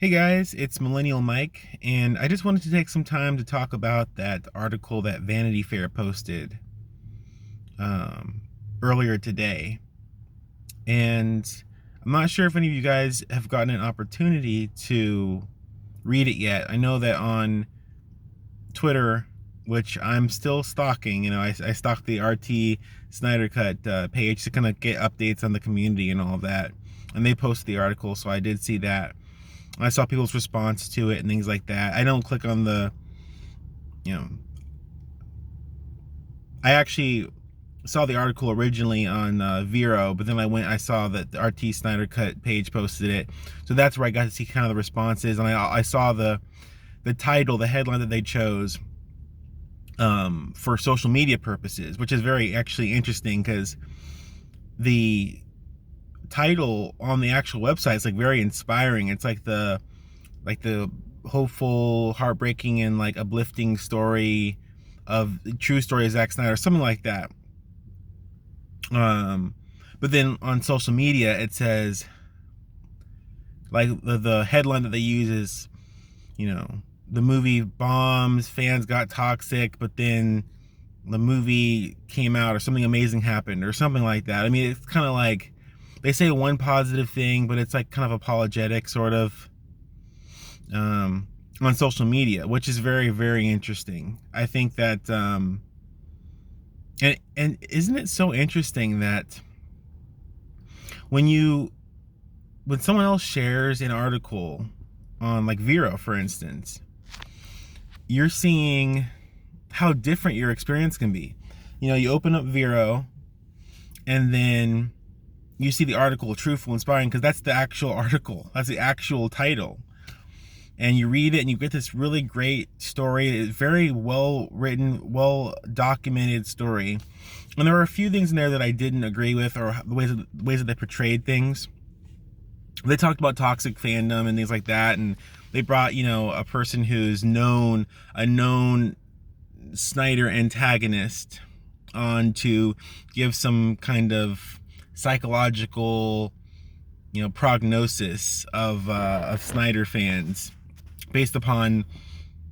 Hey guys, it's Millennial Mike, and I just wanted to take some time to talk about that article that Vanity Fair posted um, earlier today. And I'm not sure if any of you guys have gotten an opportunity to read it yet. I know that on Twitter, which I'm still stalking, I stalk the RT Snyder Cut page to kind of get updates on the community and all of that. And they posted the article, so I did see that. I saw people's response to it and things like that. I don't click on the, you know, I actually saw the article originally on Vero, but then I saw that the RT Snyder Cut page posted it. So that's where I got to see kind of the responses. And I saw the title, the headline that they chose for social media purposes, which is very actually interesting because the title on the actual website is like very inspiring. It's like the hopeful, heartbreaking, and like uplifting story of true story of Zack Snyder, something like that. But then on social media it says like the headline that they use is, the movie bombs, fans got toxic, but then the movie came out or something amazing happened or something like that. I mean, it's kind of like they say one positive thing, but it's like kind of apologetic sort of on social media, which is very, very interesting. I think that and isn't it so interesting that when you when someone else shares an article on like Vero, for instance, you're seeing how different your experience can be. You open up Vero and then you see the article, truthful, inspiring, because that's the actual article. That's the actual title. And you read it and you get this really great story, very well written, well documented story. And there were a few things in there that I didn't agree with, or the ways that they portrayed things. They talked about toxic fandom and things like that, and they brought, a person who's a known Snyder antagonist on to give some kind of psychological, prognosis of Snyder fans based upon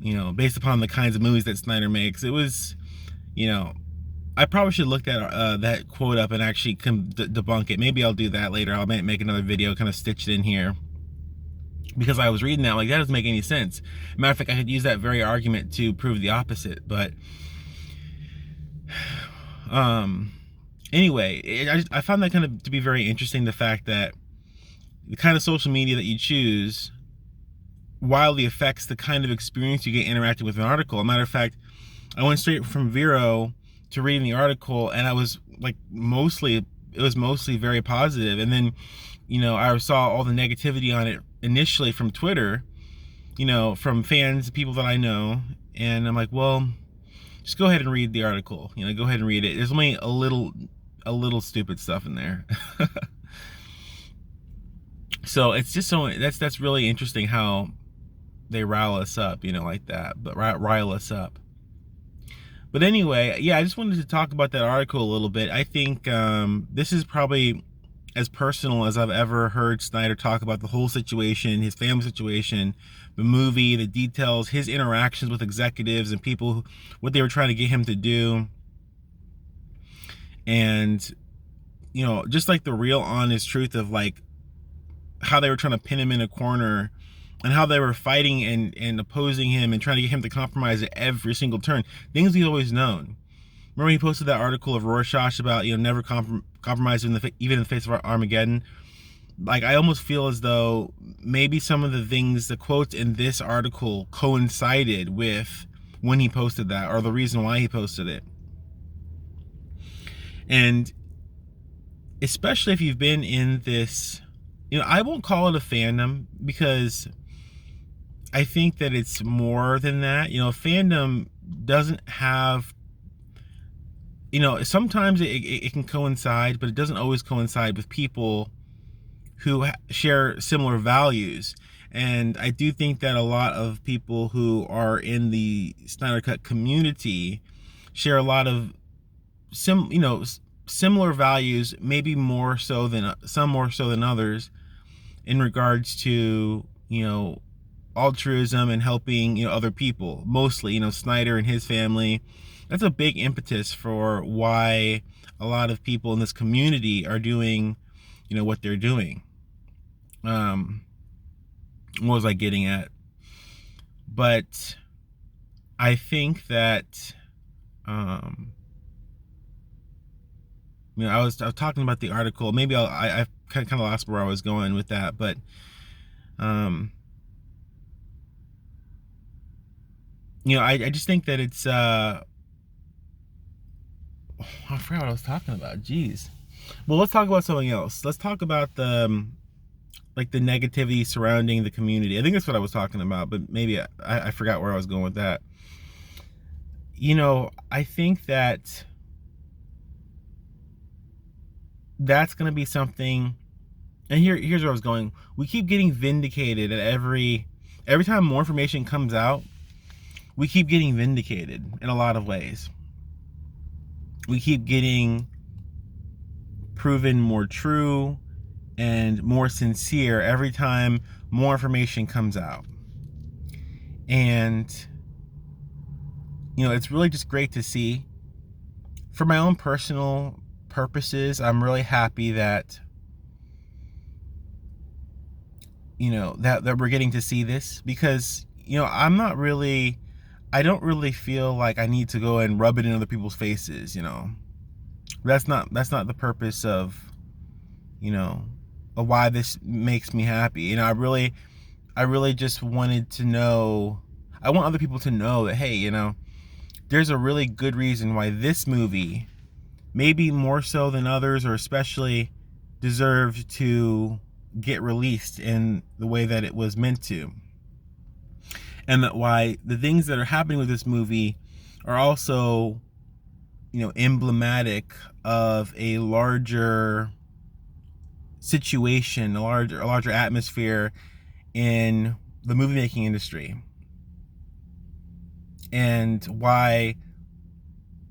the kinds of movies that Snyder makes. It was, I probably should look that quote up and actually debunk it. Maybe I'll do that later. I'll make another video, kind of stitch it in here, because I was reading that like that doesn't make any sense. Matter of fact, I could use that very argument to prove the opposite. But anyway, I found that kind of to be very interesting. The fact that the kind of social media that you choose wildly affects the kind of experience you get interacting with an article. As a matter of fact, I went straight from Vero to reading the article, and it was mostly very positive. And then, I saw all the negativity on it initially from Twitter, from fans, people that I know, and I'm like, well, just go ahead and read the article. Go ahead and read it. There's only a little stupid stuff in there. So it's just that's really interesting how they rile us up, like that, but rile us up. But anyway, yeah, I just wanted to talk about that article a little bit. I think this is probably as personal as I've ever heard Snyder talk about the whole situation, his family situation, the movie, the details, his interactions with executives and people, what they were trying to get him to do. And, just like the real honest truth of like how they were trying to pin him in a corner and how they were fighting and opposing him and trying to get him to compromise at every single turn. Things we've always known. Remember when he posted that article of Rorschach about, never compromise even in the face of Armageddon? Like, I almost feel as though maybe some of the things, the quotes in this article coincided with when he posted that, or the reason why he posted it. And especially if you've been in this, I won't call it a fandom, because I think that it's more than that. Fandom doesn't have, sometimes it can coincide, but it doesn't always coincide with people who share similar values. And I do think that a lot of people who are in the Snyder Cut community share a lot of similar values, maybe more so than others, in regards to you know, altruism and helping, you know, other people. Mostly, you know, Snyder and his family. That's a big impetus for why a lot of people in this community are doing, you know, what they're doing. What was I getting at? But I think that, you know, I was talking about the article. Maybe I kind of lost where I was going with that, but you know, I just think that it's I forgot what I was talking about. Jeez. Well, let's talk about something else. Let's talk about the like the negativity surrounding the community. I think that's what I was talking about, but maybe I forgot where I was going with that. You know, I think that that's going to be something. And here's where I was going. We keep getting vindicated at every time more information comes out. We keep getting vindicated in a lot of ways. We keep getting proven more true and more sincere every time more information comes out. And, you know, it's really just great to see. For my own personal purposes, I'm really happy that, you know, that we're getting to see this, because, you know, I don't really feel like I need to go and rub it in other people's faces, you know. That's not the purpose of, you know, of why this makes me happy. You know, I really just wanted to know, I want other people to know that, hey, you know, there's a really good reason why this movie, maybe more so than others, or especially, deserved to get released in the way that it was meant to. And that why the things that are happening with this movie are also, you know, emblematic of a larger situation, a larger atmosphere in the movie making industry. And why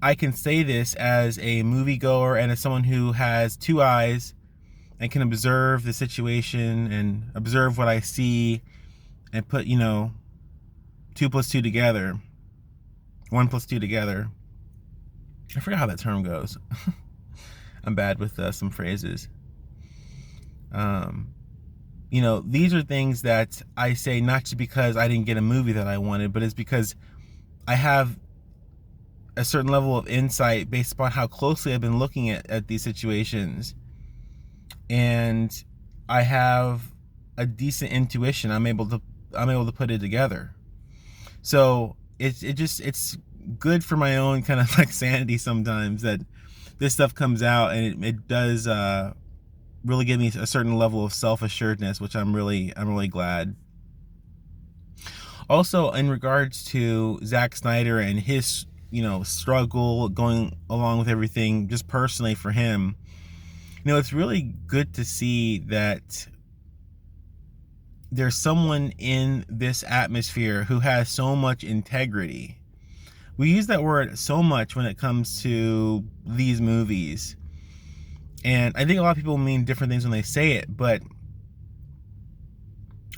I can say this as a moviegoer and as someone who has two eyes and can observe the situation and observe what I see and put, you know, 2 + 2 together, 1 + 2 together. I forgot how that term goes. I'm bad with some phrases. You know, these are things that I say not just because I didn't get a movie that I wanted, but it's because I have a certain level of insight based upon how closely I've been looking at these situations. And I have a decent intuition. I'm able to put it together. So it's good for my own kind of like sanity sometimes that this stuff comes out, and it does really give me a certain level of self-assuredness, which I'm really glad. Also, in regards to Zack Snyder and his, you know, struggle going along with everything, just personally for him, you know, it's really good to see that there's someone in this atmosphere who has so much integrity. We use that word so much when it comes to these movies, and I think a lot of people mean different things when they say it, but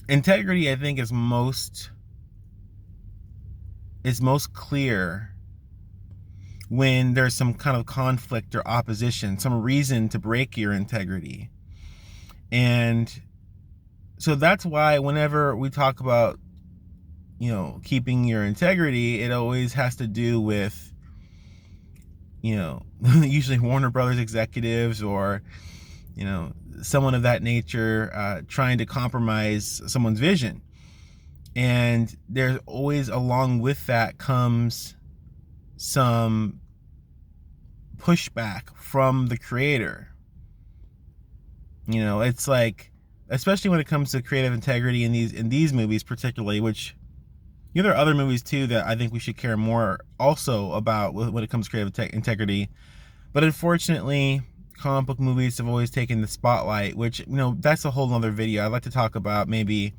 integrity, I think, is most clear when there's some kind of conflict or opposition, some reason to break your integrity. And so that's why whenever we talk about, you know, keeping your integrity, it always has to do with, you know, usually Warner Brothers executives or, you know, someone of that nature trying to compromise someone's vision. And there's always, along with that comes some pushback from the creator. You know, it's like, especially when it comes to creative integrity in these movies particularly, which, you know, there are other movies too that I think we should care more also about when it comes to creative integrity. But unfortunately, comic book movies have always taken the spotlight, which, you know, that's a whole nother video. I'd like to talk about maybe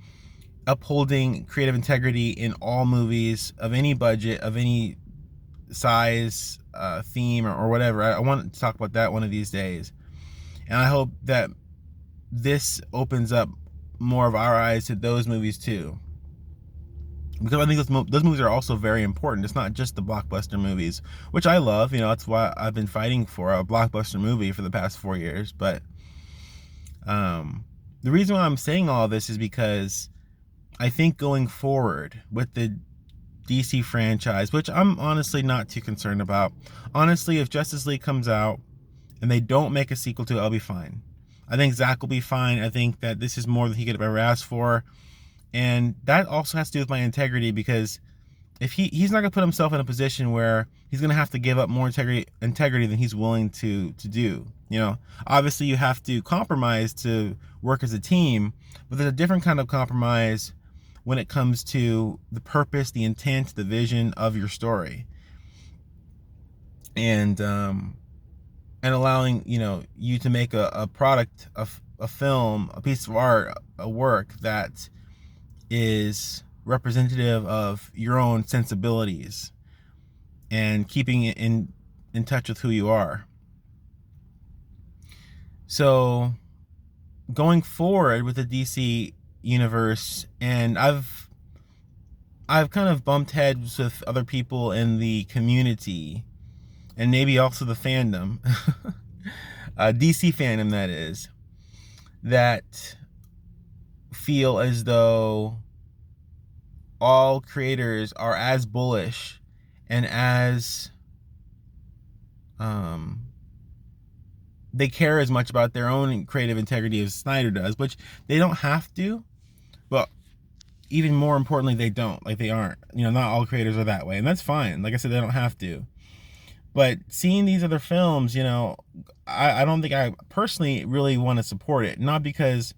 upholding creative integrity in all movies of any budget, of any size, theme, or whatever. I want to talk about that one of these days. And I hope that this opens up more of our eyes to those movies too, because I think those movies are also very important. It's not just the blockbuster movies, which I love. That's why I've been fighting for a blockbuster movie for the past 4 years. But the reason why I'm saying all this is because I think going forward with the DC franchise, which I'm honestly not too concerned about. Honestly, if Justice League comes out and they don't make a sequel to it, I'll be fine. I think Zack will be fine. I think that this is more than he could have ever asked for. And that also has to do with my integrity, because if he's not going to put himself in a position where he's going to have to give up more integrity than he's willing to do. Obviously you have to compromise to work as a team, but there's a different kind of compromise when it comes to the purpose, the intent, the vision of your story, and allowing you to make a product, a film, a piece of art, a work that is representative of your own sensibilities, and keeping it in touch with who you are. So going forward with the DC universe, and I've kind of bumped heads with other people in the community, and maybe also the fandom, DC fandom that is, that feel as though all creators are as bullish and as they care as much about their own creative integrity as Snyder does, which they don't have to. But even more importantly, they don't. Like, they aren't. Not all creators are that way, and that's fine. Like I said, they don't have to. But seeing these other films, I don't think I personally really want to support it. Not because,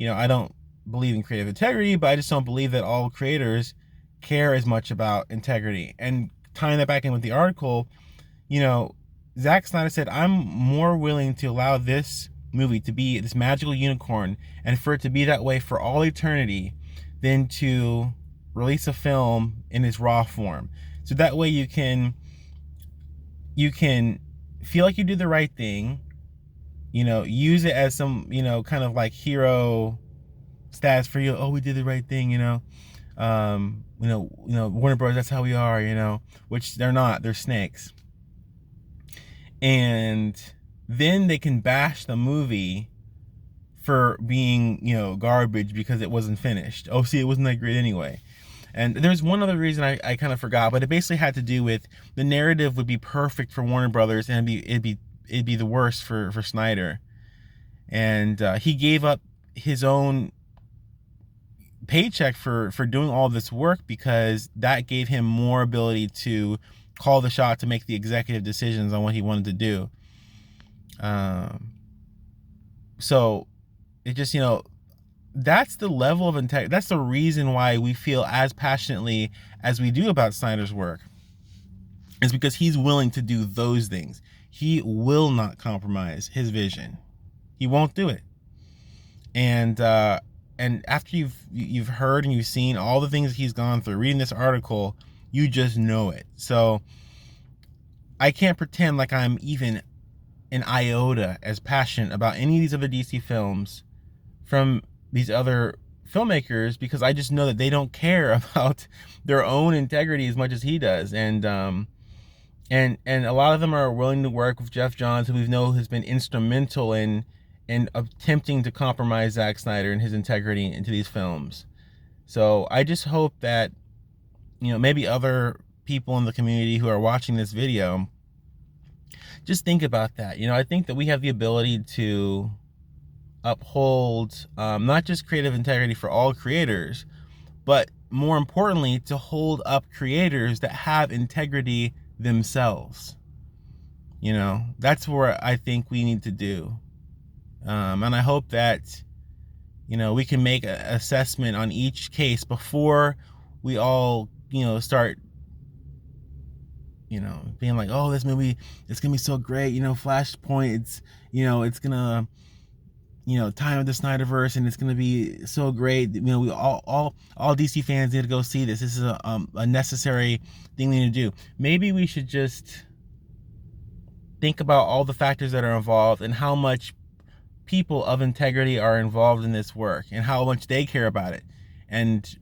I don't believe in creative integrity, but I just don't believe that all creators care as much about integrity. And tying that back in with the article, Zack Snyder said, I'm more willing to allow this movie to be this magical unicorn and for it to be that way for all eternity than to release a film in its raw form. So that way you can feel like you did the right thing, use it as some, kind of like hero stats for you. Oh, we did the right thing, Warner Bros., that's how we are, which they're not. They're snakes. And then they can bash the movie for being, garbage because it wasn't finished. Oh, see, it wasn't that great anyway. And there's one other reason I kind of forgot, but it basically had to do with the narrative would be perfect for Warner Brothers, and it'd be the worst for Snyder. And he gave up his own paycheck for doing all this work because that gave him more ability to call the shot, to make the executive decisions on what he wanted to do. So it just, that's the level of integrity. That's the reason why we feel as passionately as we do about Snyder's work, is because he's willing to do those things. He will not compromise his vision. He won't do it. And after you've heard and you've seen all the things he's gone through, reading this article, you just know it. So I can't pretend like I'm even an iota as passionate about any of these other DC films from these other filmmakers, because I just know that they don't care about their own integrity as much as he does. And a lot of them are willing to work with Jeff Johns, who we know has been instrumental in attempting to compromise Zack Snyder and his integrity into these films. So I just hope that, maybe other people in the community who are watching this video just think about that. I think that we have the ability to uphold not just creative integrity for all creators, but more importantly, to hold up creators that have integrity themselves. That's where I think we need to do. And I hope that, we can make an assessment on each case before we all, start, being like, oh, this movie, it's going to be so great. Flashpoint, it's going to, tie with the Snyderverse, and it's going to be so great. We all DC fans need to go see this. This is a necessary thing we need to do. Maybe we should just think about all the factors that are involved and how much people of integrity are involved in this work and how much they care about it, and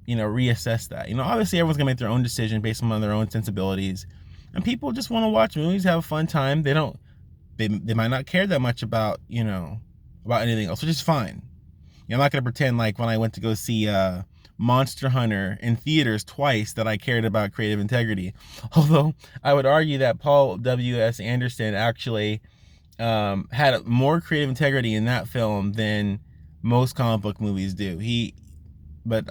reassess that. Obviously everyone's gonna make their own decision based on their own sensibilities, and people just want to watch movies, have a fun time. They might not care that much about about anything else, which is fine. I'm not gonna pretend like when I went to go see Monster Hunter in theaters twice that I cared about creative integrity. Although I would argue that Paul W.S. Anderson actually had more creative integrity in that film than most comic book movies do. But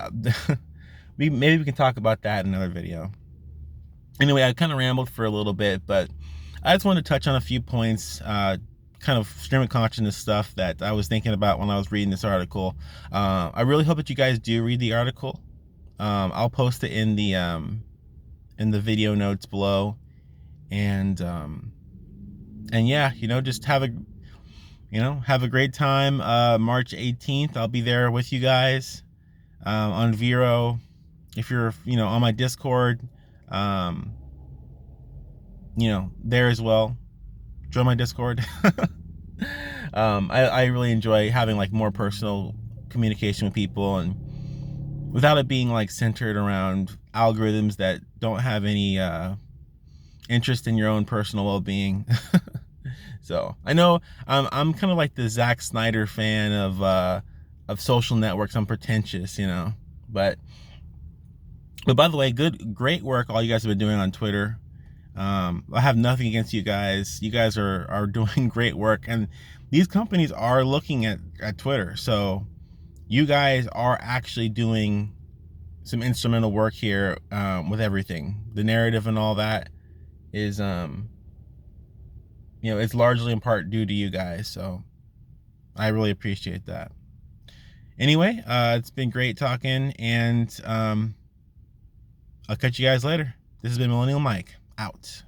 maybe we can talk about that in another video. Anyway, I kind of rambled for a little bit, but I just wanted to touch on a few points, kind of stream of consciousness stuff that I was thinking about when I was reading this article. I really hope that you guys do read the article. I'll post it in the video notes below, and yeah, just have a great time. March 18th, I'll be there with you guys on Vero. If you're on my Discord, there as well. Join my Discord. I really enjoy having like more personal communication with people, and without it being like centered around algorithms that don't have any interest in your own personal well-being. So I know I'm kind of like the Snyder fan of social networks. I'm pretentious, but by the way, great work all you guys have been doing on Twitter. I have nothing against you guys. You guys are doing great work, and these companies are looking at Twitter. So you guys are actually doing some instrumental work here with everything. The narrative and all that is, it's largely in part due to you guys. So I really appreciate that. Anyway, it's been great talking, and I'll catch you guys later. This has been Millennial Mike, out.